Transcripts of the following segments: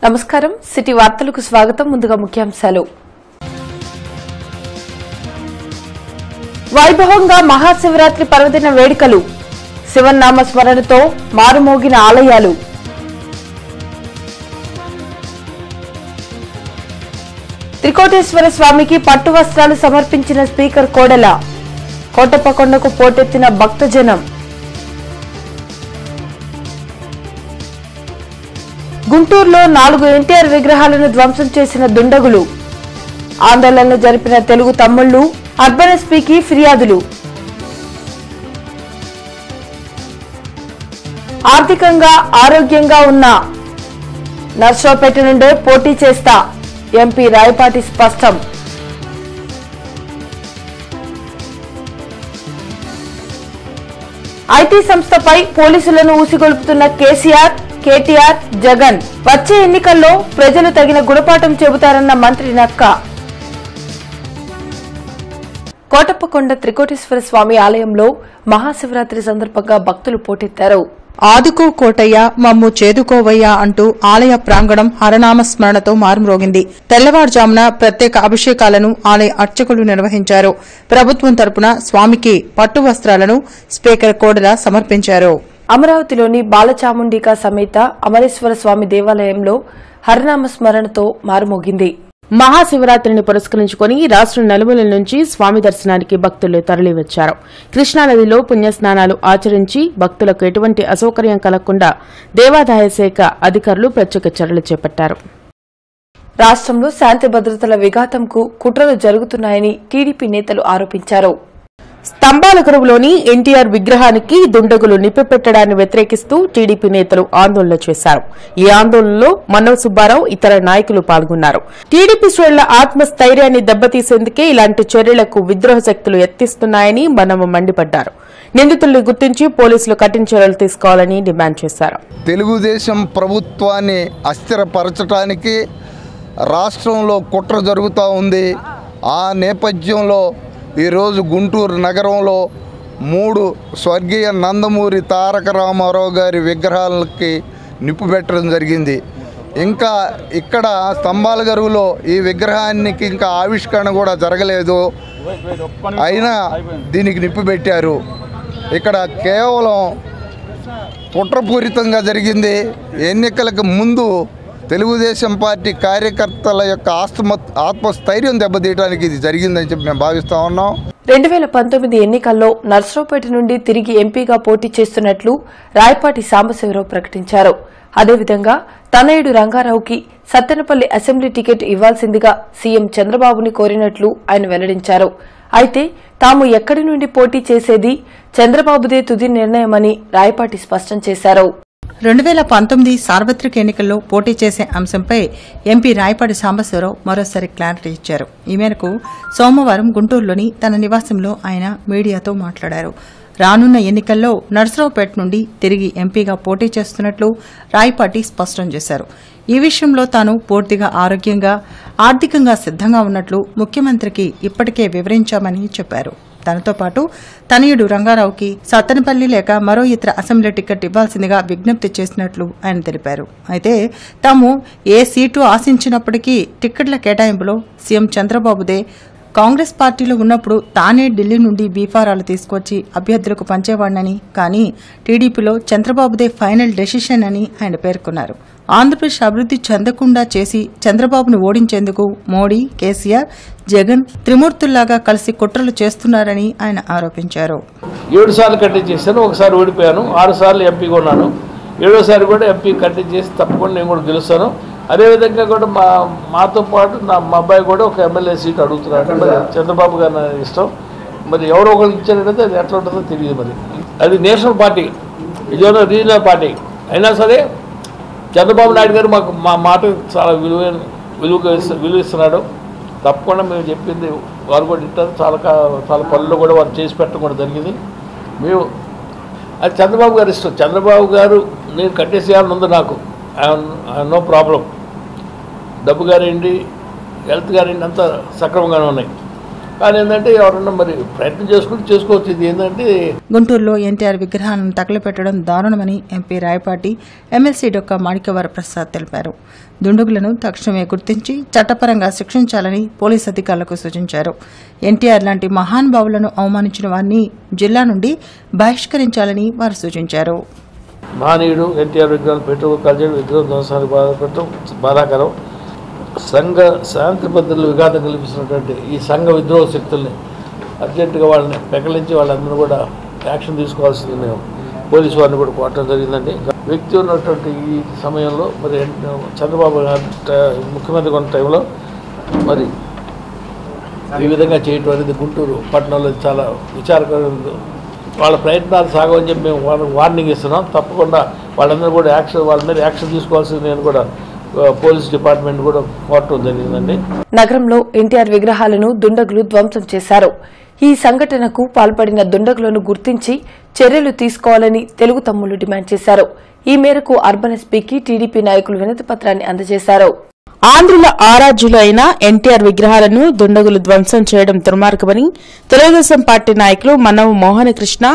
నమస్కారం సిటీ వార్తలకు స్వాగతం ముందుగా ముఖ్యాంశాలు వైభవంగా మహాశివరాత్రి పర్వదిన వేడుకలు శివనామ స్మరణతో మారుమోగిన ఆలయాలు త్రికోటేశ్వర స్వామికి పట్టు వస్త్రాలు సమర్పించిన స్పీకర్ కోడెల కోటప్పకొండకు పోటెత్తిన భక్తజనం గుంటూరులో 4 ఎన్టీఆర్ విగ్రహాలను ధ్వంసం చేసిన దుండగులు ఆందోళనలు జరిపిన తెలుగు తమ్ముళ్లు అర్బన్ ఎస్పీకి ఫిర్యాదులు ఆర్థికంగా ఆరోగ్యంగా ఉన్న నర్సరావుపేట నుండే పోటీ చేస్తా ఎంపీ రాయపాటి స్పష్టం ఐటీ సంస్థపై పోలీసులను ఊసిగొల్పుతున్న కేటీఆర్ జగన్ వచ్చే ఎన్నికల్లో ప్రజలు తగిన గుణపాఠం చెబుతారన్న మంత్రి నక్క కోటప్పకొండ త్రికోటేశ్వర స్వామి ఆలయంలో మహాశివరాత్రి సందర్భంగా భక్తులు పోటెత్తారు. ఆదుకో కోటయ్య మమ్ము చేదుకోవయ్యా అంటూ ఆలయ ప్రాంగణం హరనామ స్మరణతో మారుమ్రోగింది. తెల్లవారుజామున ప్రత్యేక అభిషేకాలను ఆలయ అర్చకులు నిర్వహించారు. ప్రభుత్వం తరపున స్వామికి పట్టు వస్త్రాలను స్పీకర్ కోడెల సమర్పించారు. అమరావతిలోని బాలచాముండికా సమేత అమరేశ్వర స్వామి దేవాలయంలో హరనామ స్మరణతో మారుమోగింది. మహాశివరాత్రిని పురస్కరించుకుని రాష్ట్రం నలుమూలల నుంచి స్వామి దర్శనానికి భక్తులు తరలివచ్చారు. కృష్ణానదిలో పుణ్యస్నానాలు ఆచరించి భక్తులకు ఎటువంటి అసౌకర్యం కలగకుండా దేవాదాయ శాఖ అధికారులు ప్రత్యేక చర్యలు చేపట్టారు. రాష్ట్రంలో శాంతి భద్రతల విఘాతంకు కుట్రలు జరుగుతున్నాయని టీడీపీ నేతలు ఆరోపించారు. స్తంభాలగరువులోని ఎన్టీఆర్ విగ్రహానికి దుండగులు నిప్పెట్టడాన్ని వ్యతిరేకిస్తూ టీడీపీ నేతలు ఆందోళన చేశారు. ఈ ఆందోళనలో మన్నవ సుబ్బారావు ఇతర నాయకులు పాల్గొన్నారు. టీడీపీ శ్రేణుల ఆత్మస్థైర్యాన్ని దెబ్బతీసేందుకే ఇలాంటి చర్యలకు విద్రోహ శక్తులు యత్నిస్తున్నాయని మన్నవ మండిపడ్డారు. నిందితులను గుర్తించి పోలీసులు కఠిన చర్యలు తీసుకోవాలని డిమాండ్ చేశారు. తెలుగుదేశం ప్రభుత్వాన్ని అస్థిరపరచడానికి రాష్ట్రంలో కుట్ర జరుగుతూ ఉంది. ఆ నేపథ్యంలో ఈరోజు గుంటూరు నగరంలో 3 స్వర్గీయ నందమూరి తారక రామారావు గారి విగ్రహాలకి నిప్పు పెట్టడం జరిగింది. ఇంకా ఇక్కడ స్తంభాలగరువులో ఈ విగ్రహానికి ఇంకా ఆవిష్కరణ కూడా జరగలేదు, అయినా దీనికి నిప్పు పెట్టారు. ఇక్కడ కేవలం కుట్రపూరితంగా జరిగింది. ఎన్నికలకు ముందు తెలుగుదేశం పార్టీ కార్యకర్తల యొక్క ఆత్మస్థైర్యం దెబ్బతీయడానికి ఇది జరిగిందని చెప్పి మేము భావిస్తా ఉన్నాం. 2019 ఎన్నికల్లో నర్సరావుపేట నుండి తిరిగి ఎంపీగా పోటీ చేస్తున్నట్లు రాయపాటి సాంబశివరావు ప్రకటించారు. అదేవిధంగా తనయుడు రంగారావుకి సత్తెనపల్లి అసెంబ్లీ టికెట్ ఇవ్వాల్సిందిగా సీఎం చంద్రబాబుని కోరినట్లు ఆయన వెల్లడించారు. అయితే తాము ఎక్కడి నుండి పోటీ చేసేది చంద్రబాబుదే తుది నిర్ణయమని రాయపాటి స్పష్టం చేశారు. 2019 సార్వత్రిక ఎన్నికల్లో పోటీ చేసే అంశంపై ఎంపీ రాయపాటి సాంబశివరావు మరోసారి క్లారిటీ ఇచ్చారు. ఈ మేరకు సోమవారం గుంటూరులోని తన నివాసంలో ఆయన మీడియాతో మాట్లాడారు. రానున్న ఎన్నికల్లో నర్సరావుపేట నుండి తిరిగి ఎంపీగా పోటీ చేస్తున్నట్లు రాయపాటి స్పష్టం చేశారు. ఈ విషయంలో తాను పూర్తిగా ఆరోగ్యంగా ఆర్థికంగా సిద్దంగా ఉన్నట్లు ముఖ్యమంత్రికి ఇప్పటికే వివరించామని చెప్పారు. తనతో పాటు తనయుడు రంగారావుకి సత్తెనపల్లి లేక మరో ఇతర అసెంబ్లీ టికెట్ ఇవ్వాల్సిందిగా విజ్ఞప్తి చేసినట్లు ఆయన తెలిపారు. అయితే తాము ఏ సీటు ఆశించినప్పటికీ టిక్కెట్ల కేటాయింపులో సీఎం చంద్రబాబుదే. కాంగ్రెస్ పార్టీలో ఉన్నప్పుడు తానే ఢిల్లీ నుండి బీఫారాలు తీసుకొచ్చి అభ్యర్థులకు పంచేవాడినని, కానీ టీడీపీలో చంద్రబాబుదే ఫైనల్ డెసిషన్ అని ఆయన పేర్కొన్నారు. ఆంధ్రప్రదేశ్ అభివృద్ది చెందకుండా చేసి చంద్రబాబును ఓడించేందుకు మోడీ, కేసీఆర్, జగన్ త్రిమూర్తుల్లాగా కలిసి కుట్రలు చేస్తున్నారని ఆయన ఆరోపించారు. 7 సార్లు కంటెస్ట్ చేశాను, ఒకసారి ఓడిపోయాను. 6 సార్లు ఎంపీగా ఉన్నాను. 7వసారి కూడా ఎంపీ కంటెస్ట్ చేసి తప్పకుండా నేను కూడా గెలుస్తాను. అదేవిధంగా కూడా మాతో పాటు మా అబ్బాయి కూడా ఒక ఎమ్మెల్యే సీట్ అడుగుతున్నాడు. మరి చంద్రబాబు గారు ఇష్టం, మరి ఎవరో ఒకరికి ఇచ్చారంటే అది ఎట్లా ఉంటుందో తెలియదు. మరి అది నేషనల్ పార్టీ, ఇది రీజనల్ పార్టీ అయినా సరే చంద్రబాబు నాయుడు గారు మా మాట చాలా విలువ ఇస్తున్నాడు. తప్పకుండా మేము చెప్పింది వారు కూడా ఇంటారు. చాలా పనులు కూడా వారు చేసి పెట్టడం కూడా జరిగింది. మేము అది చంద్రబాబు గారు ఇష్టం. చంద్రబాబు గారు నేను కట్టేసేయాలని ఉంది నాకు, నో ప్రాబ్లం. డబ్బు గారేంటి, హెల్త్ గారేంటి అంతా సక్రమంగానే ఉన్నాయి. కానీ ఏంటంటే ఎవరన్నా మరి ప్రయత్నం చేసుకోవచ్చు. ఇది ఏంటంటే గుంటూరులో ఎన్టీఆర్ విగ్రహాలను తగలపెట్టడం దారుణమని ఎంపీ రాయపాటి, ఎమ్మెల్సీ డొక్కా మాణిక్యవర ప్రసాద్ తెలిపారు. దుండగులను తక్షణమే గుర్తించి చట్టపరంగా శిక్షించాలని పోలీసు అధికారులకు సూచించారు. ఎన్టీఆర్ లాంటి మహానుభావులను అవమానించిన వారిని జిల్లా నుండి బహిష్కరించాలని వారు సూచించారు. మహనీయుడు ఎన్టీఆర్ విగ్రహాలు పెట్టుకోగలిగే విగ్రహం ధ్వంసానికి బాధపడటం బాధాకరం. సంఘ శాంతి భద్రతలు విఘాతం కల్పిస్తున్నటువంటి ఈ సంఘ విద్రోహ శక్తుల్ని అర్జెంటుగా వాళ్ళని పెకలించి వాళ్ళందరూ కూడా యాక్షన్ తీసుకోవాల్సింది మేము పోలీసు వారిని కూడా కోరటం జరిగిందండి. వ్యక్తి ఉన్నటువంటి ఈ సమయంలో మరి చంద్రబాబు ముఖ్యమంత్రి ఉన్న టైంలో మరి ఈ విధంగా చేయటం అనేది గుంటూరు పట్టణంలో చాలా విచారకరమైన. వాళ్ళ ప్రయత్నాలు సాగవని చెప్పి మేము వాళ్ళకి వార్నింగ్ ఇస్తున్నాం. తప్పకుండా వాళ్ళందరూ కూడా వాళ్ళ మీద యాక్షన్ తీసుకోవాల్సింది నేను కూడా పోలీస్ డిపార్ట్మెంట్ కూడా కోరటం జరిగిందండి. నగరంలో ఎన్టీఆర్ విగ్రహాలను దుండగులు ధ్వంసం చేశారు. ఈ సంఘటనకు పాల్పడిన దుండగులను గుర్తించి చర్యలు తీసుకోవాలని తెలుగు తమ్ముళ్లు డిమాండ్ చేశారు. ఈ మేరకు అర్బన్ ఎస్పీకి టీడీపీ నాయకులు వినతి పత్రాన్ని అందజేశారు. ఆంధ్రుల ఆరాధ్యులు అయిన ఎన్టీఆర్ విగ్రహాలను దుండగులు ధ్వంసం చేయడం దుర్మార్గమని తెలుగుదేశం పార్టీ నాయకులు మన్నవ మోహనకృష్ణ,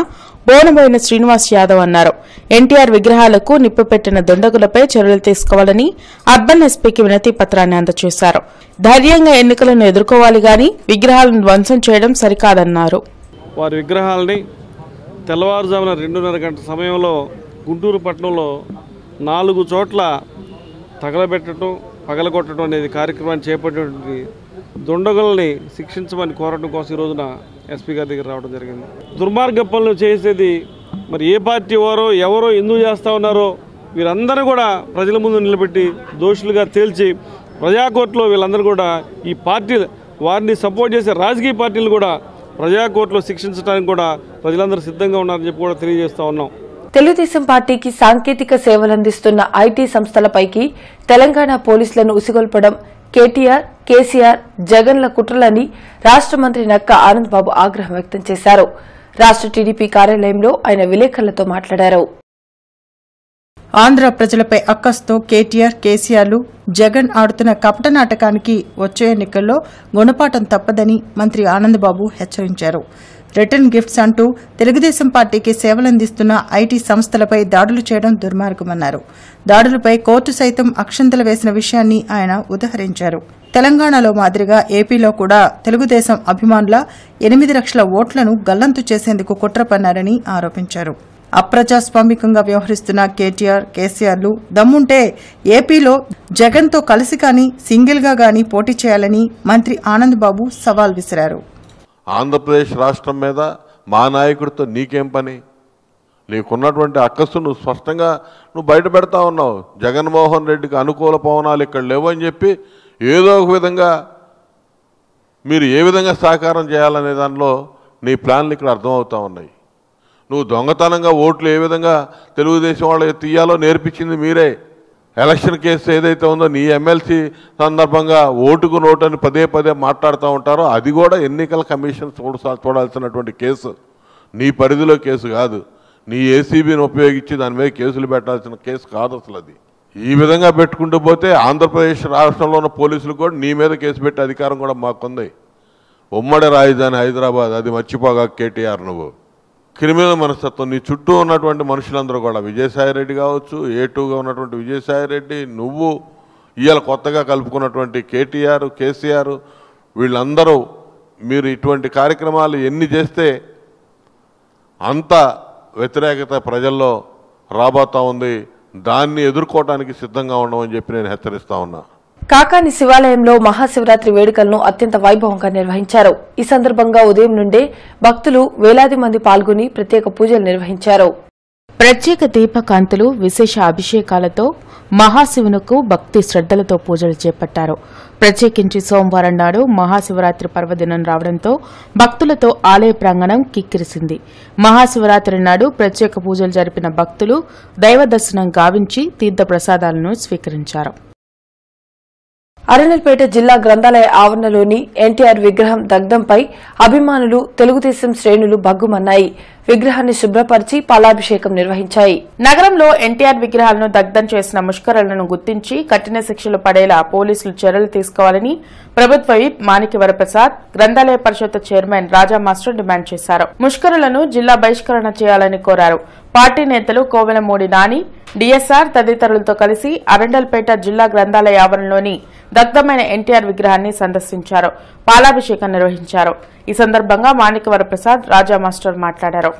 బోనబోయిన శ్రీనివాస్ యాదవ్ అన్నారు. ఎన్టీఆర్ విగ్రహాలకు నిప్పు పెట్టిన దుండగులపై చర్యలు తీసుకోవాలని అర్బన్ ఎస్పీకి వినతి పత్రాన్ని అందజేశారు. ధైర్యంగా ఎన్నికలను ఎదుర్కోవాలి గాని విగ్రహాలను ధ్వంసం చేయడం సరికాదన్నారు. వారి విగ్రహాలని తెల్లవారుజామున 2:30 గంటల సమయంలో గుంటూరు పట్టణంలో 4 చోట్ల తగలబెట్టడం, పగలగొట్టడం అనేది కార్యక్రమాన్ని చేపట్టినటువంటి దుండగుల్ని శిక్షించమని కోరడం కోసం ఈ రోజున ఎస్పీ గారి దగ్గర రావడం జరిగింది. దుర్మార్గ పనులు చేసేది మరి ఏ పార్టీ వారో ఎవరో ఎందుకు చేస్తూ ఉన్నారో వీరందరూ కూడా ప్రజల ముందు నిలబెట్టి దోషులుగా తేల్చి ప్రజాకోర్టులో వీళ్ళందరూ కూడా ఈ పార్టీలు వారిని సపోర్ట్ చేసే రాజకీయ పార్టీలు కూడా ప్రజాకోర్టులో శిక్షించడానికి కూడా ప్రజలందరూ సిద్ధంగా ఉన్నారని చెప్పి కూడా తెలియజేస్తూ ఉన్నాం. తెలుగుదేశం పార్టీకి సాంకేతిక సేవలందిస్తున్న ఐటీ సంస్థలపైకి తెలంగాణ పోలీసులను ఉసిగొల్పడం కేటీఆర్, కేసీఆర్, జగన్ల కుట్రలని రాష్ట మంత్రి నక్కా ఆనందబాబు ఆగ్రహం వ్యక్తం చేశారు. రాష్ట టీడీపీ కార్యాలయంలో ఆయన విలేకరులతో మాట్లాడారు. ఆంధ్ర ప్రజలపై అక్కస్తో కేటీఆర్, కేసీఆర్లు, జగన్ ఆడుతున్న కపట నాటకానికి వచ్చే ఎన్నికల్లో గుణపాఠం తప్పదని మంత్రి ఆనందబాబు హెచ్చరించారు. రిటర్న్ గిఫ్ట్స్ అంటూ తెలుగుదేశం పార్టీకి సేవలందిస్తున్న ఐటీ సంస్థలపై దాడులు చేయడం దుర్మార్గమన్నారు. దాడులపై కోర్టు సైతం అక్షంతలు వేసిన విషయాన్ని ఆయన ఉదహరించారు. తెలంగాణలో మాదిరిగా ఏపీలో కూడా తెలుగుదేశం అభిమానుల 8 లక్షల ఓట్లను గల్లంతు చేసేందుకు కుట్ర పన్నారని ఆరోపించారు. అప్రజాస్వామికంగా వ్యవహరిస్తున్న కేటీఆర్, కేసీఆర్లు దమ్ముంటే ఏపీలో జగన్తో కలిసి కానీ సింగిల్గా గానీ పోటీ చేయాలని మంత్రి ఆనందబాబు సవాల్ విసిరారు. ఆంధ్రప్రదేశ్ రాష్ట్రం మీద మా నాయకుడితో నీకేం పని? నీకున్నటువంటి అక్కసు నువ్వు స్పష్టంగా బయట పెడతా ఉన్నావు. జగన్మోహన్ రెడ్డికి అనుకూల పవనాలు ఇక్కడ లేవని చెప్పి ఏదో ఒక విధంగా మీరు ఏ విధంగా సహకారం చేయాలనే దానిలో నీ ప్లాన్లు ఇక్కడ అర్థమవుతూ ఉన్నాయి. నువ్వు దొంగతనంగా ఓట్లు ఏ విధంగా తెలుగుదేశం వాళ్ళు తీయాలో నేర్పించింది మీరే. ఎలక్షన్ కేసు ఏదైతే ఉందో నీ ఎమ్మెల్సీ సందర్భంగా ఓటుకు నోటు అని పదే పదే మాట్లాడుతూ ఉంటారో అది కూడా ఎన్నికల కమిషన్ చూడాల్సినటువంటి కేసు. నీ పరిధిలో కేసు కాదు. నీ ఏసీబీని ఉపయోగించి దాని మీద కేసులు పెట్టాల్సిన కేసు కాదు అసలు అది. ఈ విధంగా పెట్టుకుంటూ పోతే ఆంధ్రప్రదేశ్ రాష్ట్రంలో ఉన్న పోలీసులకు కూడా నీ మీద కేసు పెట్టే అధికారం కూడా మాకుంది. ఉమ్మడి రాజధాని హైదరాబాద్, అది మర్చిపోగా కేటీఆర్ నువ్వు క్రిమినల్ మనస్తత్వం. నీ చుట్టూ ఉన్నటువంటి మనుషులందరూ కూడా విజయసాయిరెడ్డి కావచ్చు, A2గా ఉన్నటువంటి విజయసాయిరెడ్డి, నువ్వు ఇవాళ కొత్తగా కలుపుకున్నటువంటి కేటీఆర్, కేసీఆర్, వీళ్ళందరూ మీరు ఇటువంటి కార్యక్రమాలు ఎన్ని చేస్తే అంత వ్యతిరేకత ప్రజల్లో రాబోతా ఉంది. దాన్ని ఎదుర్కోవడానికి సిద్ధంగా ఉండమని చెప్పి నేను హెచ్చరిస్తా ఉన్నా. కాకాని శివాలయంలో మహాశివరాత్రి వేడుకలను అత్యంత వైభవంగా నిర్వహించారు. ఈ సందర్భంగా ఉదయం నుండే భక్తులు వేలాది మంది పాల్గొని ప్రత్యేక పూజలు నిర్వహించారు. ప్రత్యేక దీపకాంతులు, విశేష అభిషేకాలతో మహాశివునకు భక్తి శ్రద్దలతో పూజలు చేపట్టారు. ప్రత్యేకించి సోమవారం నాడు మహాశివరాత్రి పర్వదినం రావడంతో భక్తులతో ఆలయ ప్రాంగణం కిక్కిరిసింది. మహాశివరాత్రి నాడు ప్రత్యేక పూజలు జరిపిన భక్తులు దైవ దర్శనం గావించి తీర్థ ప్రసాదాలను స్వీకరించారు. అరండల్పేట జిల్లా గ్రంథాలయ ఆవరణలోని ఎన్టీఆర్ విగ్రహం దగ్ధంపై అభిమానులు తెలుగుదేశం శ్రేణులు బగ్గుమన్నాయి. విగ్రహాన్ని శుభ్రపరిచి పాలాభిషేకం నిర్వహించాయి. నగరంలో ఎన్టీఆర్ విగ్రహాలను దగ్ధం చేసిన ముష్కరులను గుర్తించి కఠిన శిక్షలు పడేలా పోలీసులు చర్యలు తీసుకోవాలని ప్రభుత్వ విప్ మాణిక్య వరప్రసాద్, గ్రంథాలయ పరిషత్ చైర్మన్ రాజా మాస్టర్ డిమాండ్ చేశారు. ముష్కరులను జిల్లా బహిష్కరణ చేయాలని కోరారు. పార్టీ నేతలు కోవెలమూడి నాని, డిఎస్ఆర్ తదితరులతో కలిసి అరండల్పేట జిల్లా గ్రంథాలయ ఆవరణలోని దగ్ధమైన ఎన్టీఆర్ విగ్రహాన్ని సందర్శించారు. పాలాభిషేకం నిర్వహించారు. ఈ సందర్భంగా మాణిక్య వరప్రసాద్, రాజా మాస్టర్ మాట్లాడారు.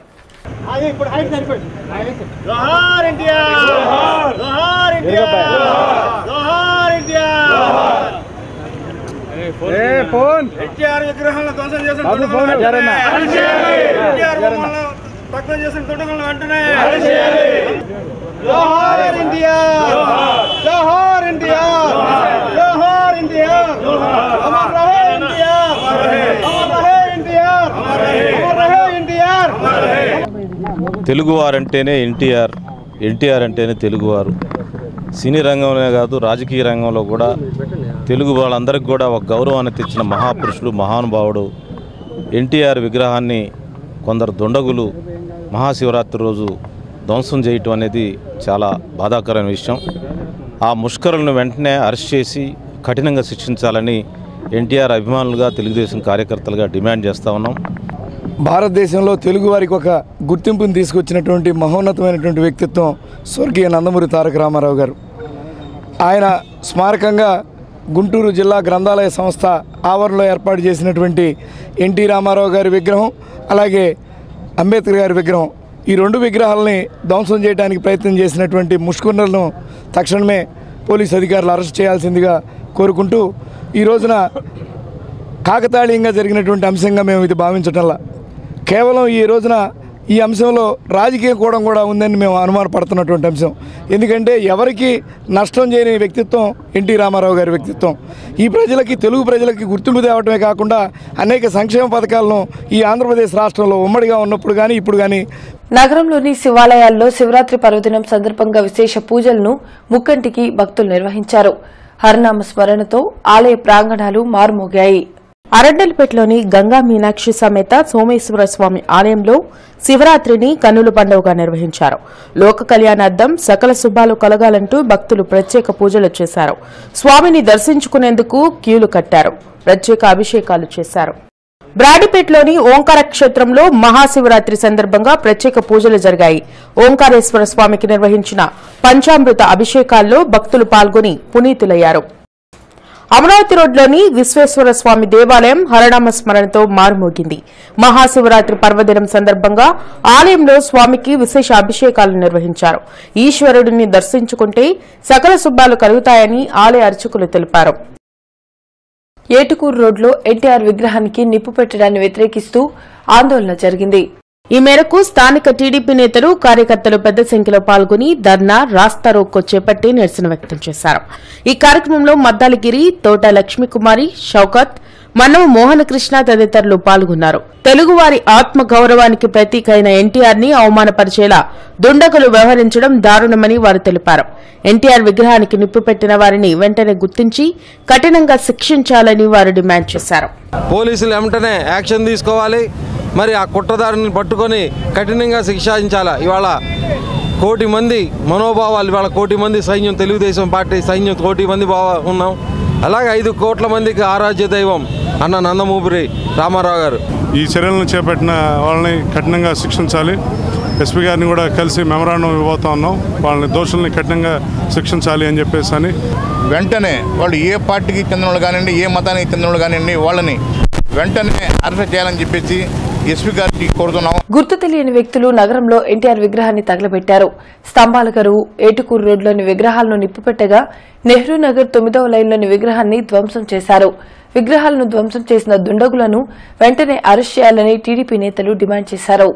తెలుగువారంటేనే ఎన్టీఆర్, ఎన్టీఆర్ అంటేనే తెలుగువారు. సినీ రంగంలోనే కాదు, రాజకీయ రంగంలో కూడా తెలుగు వాళ్ళందరికీ కూడా ఒక గౌరవాన్ని తెచ్చిన మహాపురుషుడు, మహానుభావుడు. ఎన్టీఆర్ విగ్రహాన్ని కొందరు దుండగులు మహాశివరాత్రి రోజు ధ్వంసం చేయటం అనేది చాలా బాధాకరమైన విషయం. ఆ ముష్కరులను వెంటనే అరెస్ట్ చేసి కఠినంగా శిక్షించాలని ఎన్టీఆర్ అభిమానులుగా, తెలుగుదేశం కార్యకర్తలుగా డిమాండ్ చేస్తూ ఉన్నాం. భారతదేశంలో తెలుగు వారికి ఒక గుర్తింపును తీసుకొచ్చినటువంటి మహోన్నతమైనటువంటి వ్యక్తిత్వం స్వర్గీయ నందమూరి తారక రామారావు గారు. ఆయన స్మారకంగా గుంటూరు జిల్లా గ్రంథాలయ సంస్థ ఆవరణలో ఏర్పాటు చేసినటువంటి ఎన్టీ రామారావు గారి విగ్రహం, అలాగే అంబేద్కర్ గారి విగ్రహం, ఈ రెండు విగ్రహాలని ధ్వంసం చేయడానికి ప్రయత్నం చేసినటువంటి ముష్కరులను తక్షణమే పోలీసు అధికారులు అరెస్ట్ చేయాల్సిందిగా కోరుకుంటూ, ఈ రోజున కాకతాళీయంగా జరిగినటువంటి అంశంగా మేము ఇది భావించటంలా, కేవలం ఈ రోజున ఈ అంశంలో రాజకీయ కోణం కూడా ఉందని మేము అనుమానపడుతున్నటువంటి అంశం. ఎందుకంటే ఎవరికి నష్టం చేయని వ్యక్తిత్వం ఎన్టీ రామారావు గారి వ్యక్తిత్వం. ఈ ప్రజలకి, తెలుగు ప్రజలకి గుర్తింపు తేవటమే కాకుండా అనేక సంక్షేమ పథకాలను ఈ ఆంధ్రప్రదేశ్ రాష్ట్రంలో ఉమ్మడిగా ఉన్నప్పుడు కానీ ఇప్పుడు కానీ నగరంలోని శివాలయాల్లో శివరాత్రి పర్వదినం సందర్భంగా విశేష పూజలను ముక్కంటికి భక్తులు నిర్వహించారు. హరినామ స్మరణతో ఆలయ ప్రాంగణాలు మారుమోగాయి. అరండల్పేటలోని గంగా మీనాక్షి సమేత సోమేశ్వర స్వామి ఆలయంలో శివరాత్రిని కన్నుల పండుగగా నిర్వహించారు. లోక కళ్యాణార్థం సకల శుభాలు కలగాలంటూ భక్తులు ప్రత్యేక పూజలు చేశారు. స్వామిని దర్శించుకునేందుకు క్యూలు కట్టారు. ప్రత్యేక అభిషేకాలు చేశారు. బ్రాడిపేటలోని ఓంకార క్షేత్రంలో మహాశివరాత్రి సందర్భంగా ప్రత్యేక పూజలు జరిగాయి. ఓంకారేశ్వర స్వామికి నిర్వహించిన పంచామృత అభిషేకాల్లో భక్తులు పాల్గొని పునీతులయ్యారు. అమరావతి రోడ్లోని విశ్వేశ్వర స్వామి దేవాలయం హరనామ స్మరణతో మారుమోగింది. మహాశివరాత్రి పర్వదినం సందర్భంగా ఆలయంలో స్వామికి విశేష అభిషేకాలు నిర్వహించారు. ఈశ్వరుడిని దర్శించుకుంటే సకల శుభాలు కలుగుతాయని ఆలయ అర్చకులు తెలిపారు. ఏటుకూరు రోడ్లో ఎన్టీఆర్ విగ్రహానికి నిప్పు పెట్టడాన్ని వ్యతిరేకిస్తూ ఆందోళన జరిగింది. ఈ మేరకు స్థానిక టీడీపీ నేతలు, కార్యకర్తలు పెద్ద సంఖ్యలో పాల్గొని ధర్నా, రాస్తారోకో చేపట్టి నిరసన వ్యక్తం చేశారు. ఈ కార్యక్రమంలో మద్దాలగిరి, తోట లక్ష్మీకుమారి, షౌకత్, మన్నవ మోహనకృష్ణ తదితరులు పాల్గొన్నారు. తెలుగువారి ఆత్మ గౌరవానికి ప్రతీక అయిన ఎన్టీఆర్ ని అవమానపరిచేలా దుండగులు వ్యవహరించడం దారుణమని వారు తెలిపారు. ఎన్టీఆర్ విగ్రహానికి నిప్పు పెట్టిన వారిని వెంటనే గుర్తించి కఠినంగా శిక్షించాలని వారు డిమాండ్ చేశారు. పోలీసులు వెంటనే యాక్షన్ తీసుకోవాలి. మరి ఆ కుట్రదారుని పట్టుకొని కఠినంగా శిక్షించాలి. ఇవాళ 1 కోటి మంది మనోభావాలు, ఇవాళ 1 కోటి మంది సైన్యం, తెలుగుదేశం పార్టీ సైన్యం 1 కోటి మంది ఉన్నాం. అలాగే 5 కోట్ల మందికి ఆరాధ్య దైవం అన్న నందమూరి రామారావు గారు. ఈ చర్యలను చేపట్టిన వాళ్ళని కఠినంగా శిక్షించాలి. ఎస్పీ గారిని కూడా కలిసి మెమరాండం ఇవ్వబోతా ఉన్నాం. వాళ్ళని దోషుల్ని కఠినంగా శిక్షించాలి అని చెప్పేసి అని వెంటనే వాళ్ళు ఏ పార్టీకి చెందిన వాళ్ళు కానివ్వండి, ఏ మతానికి చెందిన వాళ్ళు కానివ్వండి, వాళ్ళని వెంటనే అరెస్ట్ చేయాలని చెప్పేసి ఎస్పీ గారికి కోరుతున్నాం. గుర్తు తెలియని వ్యక్తులు నగరంలో ఎన్టీఆర్ విగ్రహాన్ని తగలబెట్టారు. స్తంభాల కరువు, ఏటుకూరు రోడ్లోని విగ్రహాలను నిప్పుపెట్టగా నెహ్రూ నగర్ 9వ లైన్లోని విగ్రహాన్ని ధ్వంసం చేశారు. విగ్రహాలను ధ్వంసం చేసిన దుండగులను వెంటనే అరెస్ట్ చేయాలని టీడీపీ నేతలు డిమాండ్ చేశారు.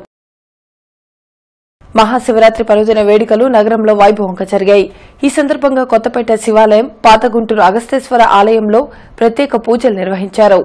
మహాశివరాత్రి పర్వదిన వేడుకలు నగరంలో వైభవంగా జరిగాయి. ఈ సందర్భంగా కొత్తపేట శివాలయం, పాత గుంటూరు అగస్తేశ్వర ఆలయంలో ప్రత్యేక పూజలు నిర్వహించారు.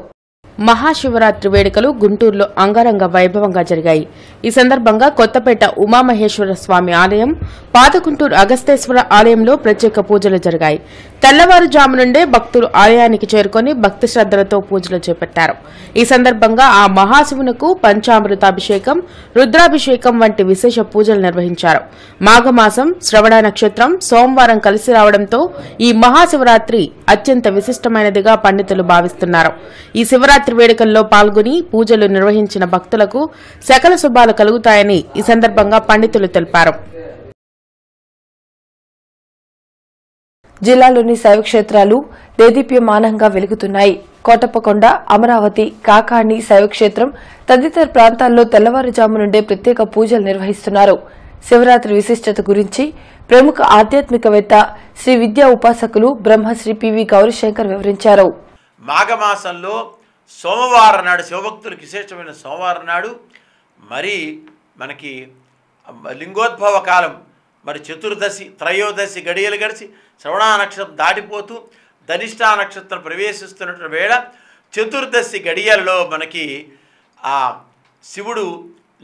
మహాశివరాత్రి వేడుకలు గుంటూరులో అంగరంగ వైభవంగా జరిగాయి. ఈ సందర్భంగా కొత్తపేట ఉమామహేశ్వర స్వామి ఆలయం, పాత గుంటూరు అగస్తేశ్వర ఆలయంలో ప్రత్యేక పూజలు జరిగాయి. తెల్లవారుజాము నుండే భక్తులు ఆలయానికి చేరుకుని భక్తి శ్రద్దలతో పూజలు చేపట్టారు. ఈ సందర్భంగా ఆ మహాశివునకు పంచామృతాభిషేకం, రుద్రాభిషేకం వంటి విశేష పూజలు నిర్వహించారు. మాఘమాసం శ్రవణ నక్షత్రం సోమవారం కలిసి రావడంతో ఈ మహాశివరాత్రి అత్యంత విశిష్టమైనదిగా పండితులు భావిస్తున్నారు. ఈ శివరాత్రి వేడుకల్లో పాల్గొని పూజలు నిర్వహించిన భక్తులకు సకల శుభాలు కలుగుతాయని ఈ సందర్భంగా పండితులు తెలిపారు. జిల్లాలోని శైవక్షేత్రాలు దేదీప్యమానంగా వెలుగుతున్నాయి. కోటప్పకొండ, అమరావతి, కాకాణి శైవక్షేత్రం తదితర ప్రాంతాల్లో తెల్లవారుజాము నుండే ప్రత్యేక పూజలు నిర్వహిస్తున్నారు. శివరాత్రి విశిష్టత గురించి ప్రముఖ ఆధ్యాత్మికవేత్త శ్రీ విద్యా ఉపాసకులు బ్రహ్మశ్రీ పివి గౌరీశంకర్ వివరించారు. మాఘమాసంలో సోమవారం నాడు శివభక్తులకు విశేషమైన సోమవారం నాడు మరి మనకి లింగోద్భవ కాలం, మరి చతుర్దశి త్రయోదశి గడియలు గడిచి శ్రవణ నక్షత్రం దాటిపోతూ ధనిష్టా నక్షత్రం ప్రవేశిస్తున్న వేళ చతుర్దశి గడియలలో మనకి ఆ శివుడు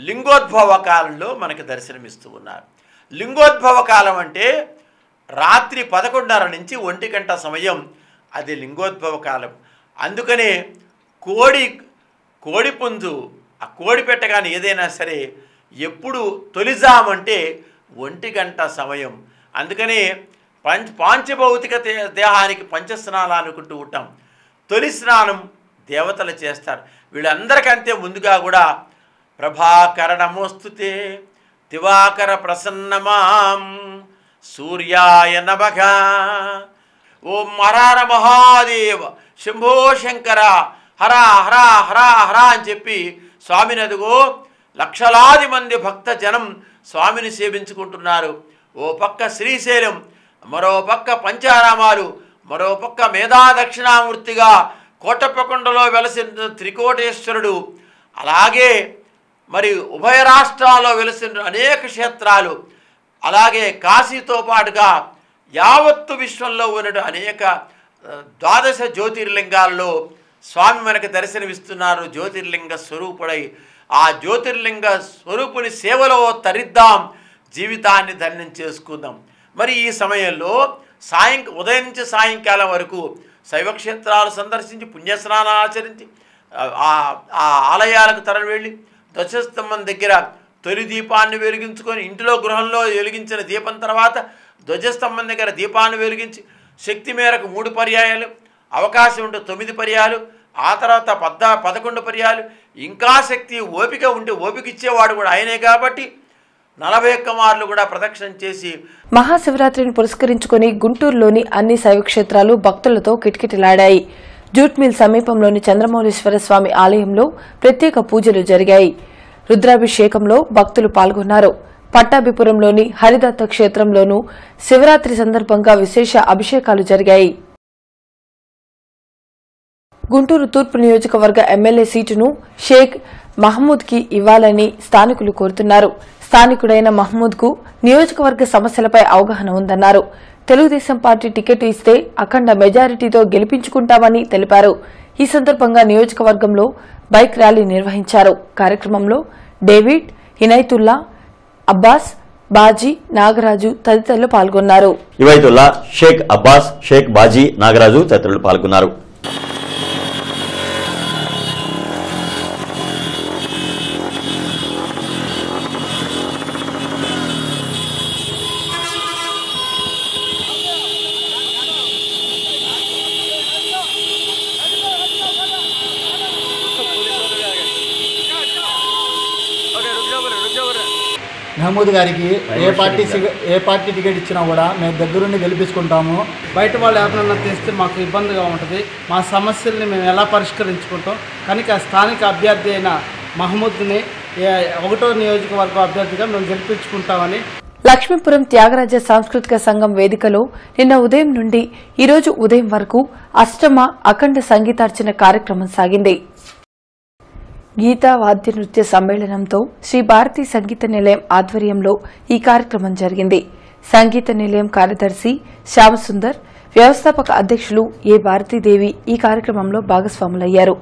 లింగోద్భవ కాలంలో మనకి దర్శనమిస్తూ ఉన్నారు. లింగోద్భవ కాలం అంటే రాత్రి 11:30 నుంచి 1 గంట సమయం, అది లింగోద్భవ కాలం. అందుకనే కోడిపుంజు ఆ కోడి పెట్టగానే ఏదైనా సరే ఎప్పుడు తొలిజామంటే 1 గంట సమయం. అందుకనే పాంచభౌతిక దేహానికి పంచస్నానాలు అనుకుంటూ ఉంటాం. తొలి స్నానం దేవతలు చేస్తారు. వీళ్ళందరికంటే ముందుగా కూడా ప్రభాకర నమోస్తుతే దివాకర ప్రసన్నమాం సూర్యాయ నమః, ఓం హర మహాదేవ శంభో శంకర హర హర హర హర అని చెప్పి స్వామిని అదుగో లక్షలాది మంది భక్త జనం స్వామిని సేవించుకుంటున్నారు. ఓ పక్క శ్రీశైలం, మరో పక్క పంచారామాలు, మరో పక్క మేధా దక్షిణామూర్తిగా కోటప్పకొండలో వెలసిన త్రికోటేశ్వరుడు, అలాగే మరి ఉభయ రాష్ట్రాల్లో వెలసిన అనేక క్షేత్రాలు, అలాగే కాశీతో పాటుగా యావత్తు విశ్వంలో ఉన్న అనేక 12 జ్యోతిర్లింగాల్లో స్వామి మనకు దర్శనమిస్తున్నారు జ్యోతిర్లింగ స్వరూపుడై. ఆ జ్యోతిర్లింగ స్వరూపుని సేవలో తరిద్దాం, జీవితాన్ని ధన్యం చేసుకుందాం. మరి ఈ సమయంలో ఉదయం నుంచి సాయంకాలం వరకు శైవక్షేత్రాలు సందర్శించి పుణ్యస్నానాలు ఆచరించి ఆ ఆలయాలకు తరలి వెళ్ళి ధ్వజస్తంభం దగ్గర తొలి దీపాన్ని వెలిగించుకొని ఇంటిలో గృహంలో వెలిగించిన దీపం తర్వాత ధ్వజస్తంభం దగ్గర దీపాన్ని వెలిగించి శక్తి మేరకు 3 పర్యాయాలు, అవకాశం ఉంటే 9 పర్యాలు, ఆ తర్వాత 11 పర్యాలు, ఇంకా శక్తి ఓపిక ఉంటే ఓపిక ఇచ్చేవాడు కూడా ఆయనే కాబట్టి 41 మార్లు కూడా ప్రదక్షిణం చేసి మహాశివరాత్రిని పురస్కరించుకుని గుంటూరులోని అన్ని శైవక్షేత్రాలు భక్తులతో కిటకిటలాడాయి. జూట్ మిల్ సమీపంలోని చంద్రమౌళీశ్వర స్వామి ఆలయంలో ప్రత్యేక పూజలు జరిగాయి. రుద్రాభిషేకంలో భక్తులు పాల్గొన్నారు. పట్టాభిపురంలోని హరిదత్త క్షేత్రంలోనూ శివరాత్రి సందర్భంగా విశేష అభిషేకాలు జరిగాయి. గుంటూరు తూర్పు నియోజకవర్గ ఎమ్మెల్యే సీటును షేక్ మహమూద్కి ఇవ్వాలని స్థానికులు కోరుతున్నారు. స్థానికుడైన మహమూద్కు నియోజకవర్గ సమస్యలపై అవగాహన ఉందన్నారు. తెలుగుదేశం పార్టీ టికెట్ ఇస్తే అఖండ మెజారిటీతో గెలిపించుకుంటామని తెలిపారు. ఈ సందర్భంగా నియోజకవర్గంలో బైక్ ర్యాలీ నిర్వహించారు. కార్యక్రమంలో డేవిడ్, హినైతుల్లా, అబ్బాస్, బాజీ, నాగరాజు తదితరులు పాల్గొన్నారు. ఇవైతుల్లా, షేక్ అబ్బాస్, షేక్ బాజీ, నాగరాజు తదితరులు పాల్గొన్నారు. మహమూద్ గారికి ఏ పార్టీ టికెట్ ఇచ్చినా కూడా మేము దగ్గరుండి గెలిపించుకుంటాము. బయట వాళ్ళు ఎవరినన్నా తెస్తే మాకు ఇబ్బందిగా ఉంటుంది. మా సమస్యల్ని మేము ఎలా పరిష్కరించుకుంటాం కనుక స్థానిక అభ్యర్థి అయిన మహమూద్ని 1వ నియోజకవర్గ అభ్యర్థిగా మేము గెలిపించుకుంటామని. లక్ష్మీపురం త్యాగరాజ సాంస్కృతిక సంఘం వేదికలో నిన్న ఉదయం నుండి ఈరోజు ఉదయం వరకు అష్టమ అఖండ సంగీతార్చన కార్యక్రమం సాగింది. గీతా వాద్య నృత్య సమ్మేళనంతో శ్రీ భారతీ సంగీత నిలయం ఆధ్వర్యంలో ఈ కార్యక్రమం జరిగింది. సంగీత నిలయం కార్యదర్శి శ్యామసుందర్, వ్యవస్థాపక అధ్యక్షులు ఏ భారతీదేవి ఈ కార్యక్రమంలో భాగస్వాములయ్యారు.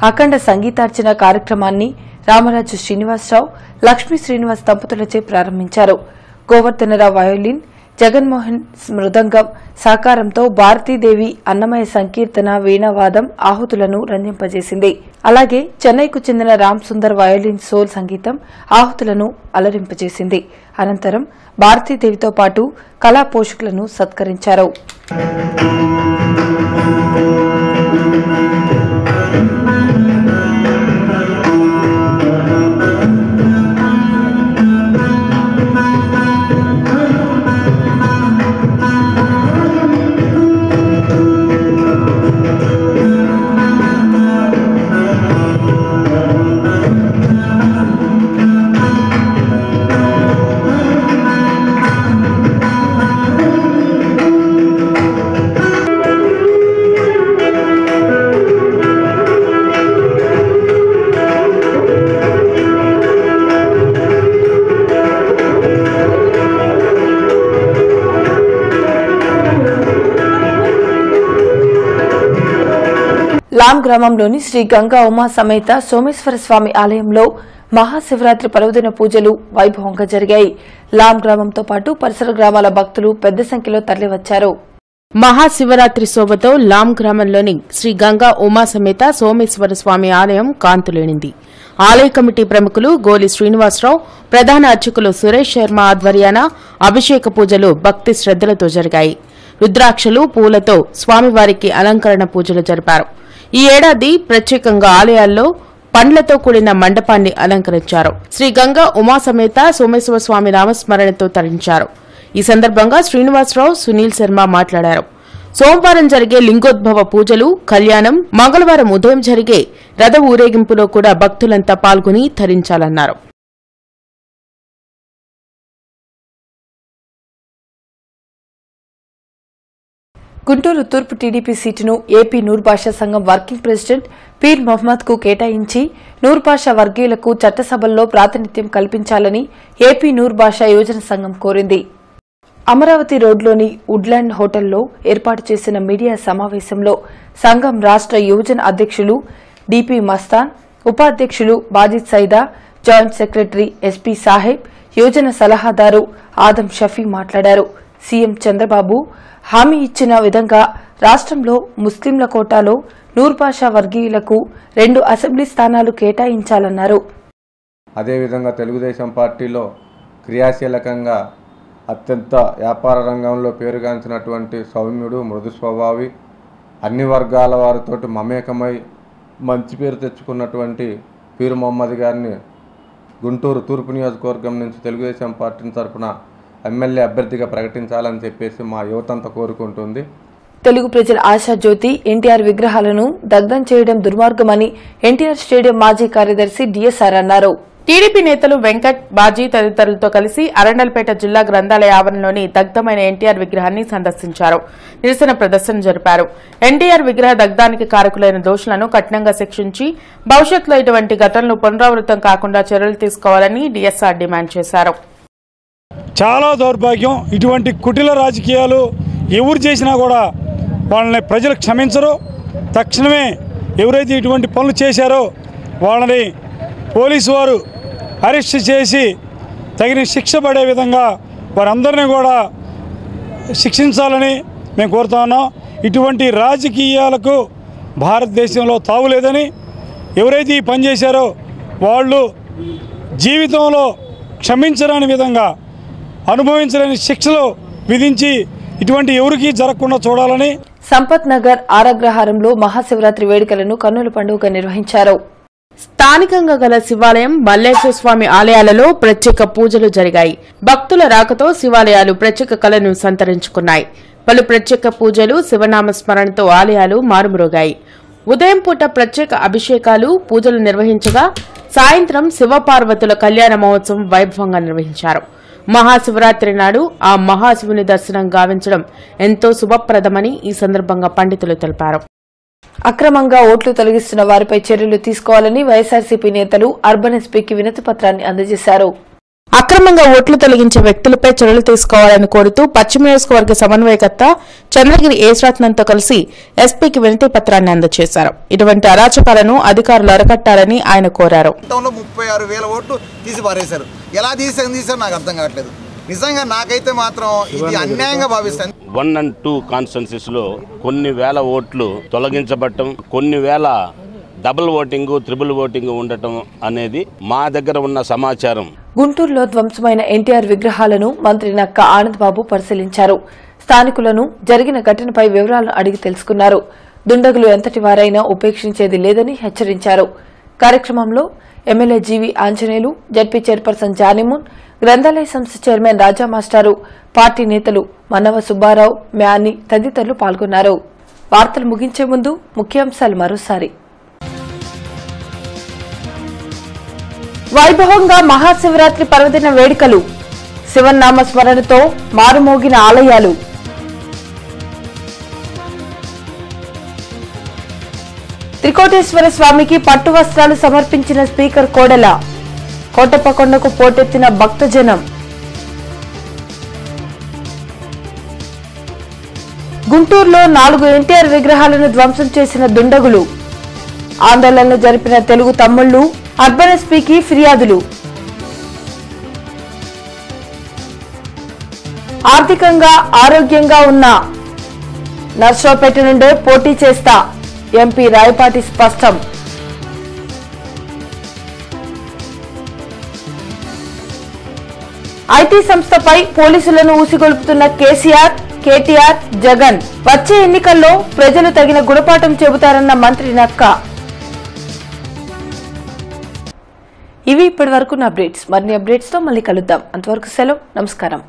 అఖండ సంగీతార్చన కార్యక్రమాన్ని రామరాజు శ్రీనివాసరావు, లక్ష్మీ శ్రీనివాస్ దంపతులచే ప్రారంభించారు. గోవర్ధనరావు వయోలిన్, జగన్మోహన్ మృదంగం సహకారంతో భారతీదేవి అన్నమయ సంకీర్తన వీణావాదం ఆహుతులను రంజింపజేసింది. అలాగే చెన్నైకు చెందిన రామ్ సుందర్ వయోలిన్ సోల్ సంగీతం ఆహుతులను అలరింపజేసింది. అనంతరం భారతీదేవితో పాటు కళా పోషకులను సత్కరించారు. లాం గ్రామంలోని శ్రీ గంగా ఉమా సమేత సోమేశ్వర స్వామి ఆలయంలో మహాశివరాత్రి పర్వదిన పూజలు వైభవంగా జరిగాయి. లాం గ్రామంతో పాటు పరిసర గ్రామాల భక్తులు పెద్ద సంఖ్యలో తరలివచ్చారు. మహాశివరాత్రి శోభతో లాం గ్రామంలోని శ్రీ గంగా ఉమా సమేత సోమేశ్వర స్వామి ఆలయం కాంతులేనింది. ఆలయ కమిటీ ప్రముఖులు గోలి శ్రీనివాసరావు, ప్రధాన అర్చకులు సురేష్ శర్మ ఆధ్వర్యాన అభిషేక పూజలు భక్తి శ్రద్దలతో జరిగాయి. రుద్రాక్షలు, పూలతో స్వామివారికి అలంకరణ పూజలు జరిపారు. ఈ ఏడాది ప్రత్యేకంగా ఆలయాల్లో పండ్లతో కూడిన మండపాన్ని అలంకరించారు. శ్రీ గంగా ఉమా సమేత సోమేశ్వర స్వామి నామస్మరణతో తరించారు. ఈ సందర్భంగా శ్రీనివాసరావు, సునీల్ శర్మ మాట్లాడారు. సోమవారం జరిగే లింగోద్భవ పూజలు, కళ్యాణం, మంగళవారం ఉదయం జరిగే రథ ఊరేగింపులో కూడా భక్తులంతా పాల్గొని తరించాలన్నారు. గుంటూరు తూర్పు టీడీపీ సీటును ఏపీ నూర్ భాషా సంఘం వర్కింగ్ ప్రెసిడెంట్ పీర్ మహ్మద్ కు కేటాయించి నూర్ భాషా వర్గీయులకు చట్టసభల్లో ప్రాతినిధ్యం కల్పించాలని ఏపీ నూర్ భాషా యోజన సంఘం కోరింది. అమరావతి రోడ్లోని వుడ్లాండ్ హోటల్లో ఏర్పాటు చేసిన మీడియా సమావేశంలో సంఘం రాష్ట్ర యువజన అధ్యక్షులు డిపి మస్తాన్, ఉపాధ్యక్షులు బాజిద్ సైదా, జాయింట్ సెక్రటరీ ఎస్పీ సాహెబ్, యువజన సలహాదారు ఆదం షఫీ మాట్లాడారు. సీఎం చంద్రబాబు హామీ ఇచ్చిన విధంగా రాష్ట్రంలో ముస్లింల కోటాలో నూర్ భాషా వర్గీయులకు 2 అసెంబ్లీ స్థానాలు కేటాయించాలన్నారు. అదేవిధంగా తెలుగుదేశం పార్టీలో క్రియాశీలకంగా అత్యంత వ్యాపార రంగంలో పేరుగాంచినటువంటి సౌమ్యుడు, మృదు స్వభావి, అన్ని వర్గాల వారితోటి మమేకమై మంచి పేరు తెచ్చుకున్నటువంటి పీర్ మొహమ్మద్ గారిని గుంటూరు తూర్పు నియోజకవర్గం నుంచి తెలుగుదేశం పార్టీ తరఫున ఎమ్మెల్యే అభ్యర్థిగా ప్రకటించాలని చెప్పేసి మా యువతంతా కోరుకుంటుంది. తెలుగు ప్రజల ఆశాజ్యోతి ఎన్టీఆర్ విగ్రహాలను దగ్ధం చేయడం దుర్మార్గమని ఎన్టీఆర్ స్టేడియం మాజీ కార్యదర్శి డిఎస్ఆర్ అన్నారు. టీడీపీ నేతలు వెంకట్, బాజీ తదితరులతో కలిసి అరండల్పేట జిల్లా గ్రంథాలయ ఆవరణలోని దగ్ధమైన ఎన్టీఆర్ విగ్రహాన్ని సందర్శించారు. నిరసన ప్రదర్శన జరిపారు. ఎన్టీఆర్ విగ్రహ దగ్ధానికి కారకులైన దోషులను కఠినంగా శిక్షించి భవిష్యత్తులో ఇటువంటి ఘటనలు పునరావృతం కాకుండా చర్యలు తీసుకోవాలని డిఎస్ఆర్ డిమాండ్ చేశారు. చాలా దౌర్భాగ్యం. ఇటువంటి కుటిల రాజకీయాలు ఎవరు చేసినా కూడా వాళ్ళని ప్రజలు క్షమించరు. తక్షణమే ఎవరైతే ఇటువంటి పనులు చేశారో వాళ్ళని పోలీసు వారు అరెస్ట్ చేసి తగిన శిక్ష పడే విధంగా వారందరినీ కూడా శిక్షించాలని మేము కోరుతా ఉన్నాం. ఇటువంటి రాజకీయాలకు భారతదేశంలో తావులేదని, ఎవరైతే ఈ పని చేశారో వాళ్ళు జీవితంలో క్షమించరాని విధంగా అనుభవించలేని శిక్షలు విధించి ఇటువంటి ఎవరికీ జరగకుండా చూడాలని. సంపత్ నగర్ ఆరగ్రహారంలో మహాశివరాత్రి వేడుకలను కన్నుల పండుగగా నిర్వహించారు. స్థానికంగా గల శివాలయం, మల్లేశ్వర స్వామి ఆలయాలలో ప్రత్యేక పూజలు జరిగాయి. భక్తుల రాకతో శివాలయాలు ప్రత్యేక కళను సంతరించుకున్నాయి. పలు ప్రత్యేక పూజలు, శివనామ స్మరణతో ఆలయాలు మారుమ్రోగాయి. ఉదయం పూట ప్రత్యేక అభిషేకాలు, పూజలు నిర్వహించగా సాయంత్రం శివపార్వతుల కళ్యాణ మహోత్సవం వైభవంగా నిర్వహించారు. మహాశివరాత్రి నాడు ఆ మహాశివుని దర్శనం గావించడం ఎంతో శుభప్రదమని ఈ సందర్భంగా పండితులు తెలిపారు. అక్రమంగా ఓట్లు తొలగిస్తున్న వారిపై చర్యలు తీసుకోవాలని వైఎస్ఆర్సీపీ నేతలు అర్బన్ ఎస్పీకి వినతి పత్రాన్ని అందజేశారు. అక్రమంగా ఓట్లు తొలగించే వ్యక్తులపై చర్యలు తీసుకోవాలని కోరుతూ పశ్చిమ నియోజకవర్గ సమన్వయకర్త చంద్రగిరి ఏశ్వరత్నంతో కలిసి ఎస్పీకి వినతి పత్రాన్ని అందజేశారు. ఇటువంటి అరాచకాలను అధికారులు అరికట్టాలని ఆయన కోరారు. 36,000 ఓట్లు తీసి పారేశారు. ఎలా తీసారు నాకు అర్థం కావట్లేదు. నిజంగా నాకైతే మాత్రం ఇది అన్యాయంగా భావిస్తాను. 1 and 2 కాన్స్టిట్యున్సీస్లో కొన్ని వేల ఓట్లు తొలగించబడటం, కొన్ని వేల డబుల్ ఓటింగ్, ట్రిపుల్ ఓటింగ్ ఉండటం అనేది మా దగ్గర ఉన్న సమాచారం. గుంటూరులో ధ్వంసమైన ఎన్టీఆర్ విగ్రహాలను మంత్రి నక్క ఆనందబాబు పరిశీలించారు. స్థానికులను జరిగిన ఘటనపై వివరాలను అడిగి తెలుసుకున్నారు. దుండగులు ఎంతటి వారైనా ఉపేక్షించేది లేదని హెచ్చరించారు. కార్యక్రమంలో ఎమ్మెల్యే జీవి ఆంజనేయులు, జడ్పీ చైర్పర్సన్ జానిమున్, గ్రంథాలయ సంస్థ చైర్మన్ రాజా మాస్టారు, పార్టీ నేతలు మన్నవ సుబ్బారావు, మ్యాని తదితరులు పాల్గొన్నారు. వార్తలు ముగించే ముందు ముఖ్యాంశాలు మరోసారి. వైభవంగా మహాశివరాత్రి పర్వదిన వేడుకలు, శివనామ స్మరణతో మారుమోగిన ఆలయాలు. త్రికోటేశ్వర స్వామికి పట్టు వస్త్రాలు సమర్పించిన స్పీకర్ కోడెల, కోటప్పకొండకు పోటెత్తిన భక్తజనం. గుంటూరులో 4 ఎన్టీఆర్ విగ్రహాలను ధ్వంసం చేసిన దుండగులు, ఆందోళనలు జరిపిన తెలుగు తమ్ముళ్లు, అర్బన్ ఎస్పీకి ఫిర్యాదులు. ఆర్థికంగా ఆరోగ్యంగా ఉన్న నర్సరావుపేట నుండే పోటీ చేస్తా, ఎంపీ రాయపాటి స్పష్టం. ఐటీ సంస్థపై పోలీసులను ఊసిగొలుపుతున్న కేసీఆర్, కేటీఆర్, జగన్. వచ్చే ఎన్నికల్లో ప్రజలు తగిన గుణపాఠం చెబుతారన్న మంత్రి నక్క. ఇవి ఇప్పటి వరకు నా అప్డేట్స్. మరిన్ని అప్డేట్స్ తో మళ్ళీ కలుద్దాం. అంతవరకు సెలవు, నమస్కారం.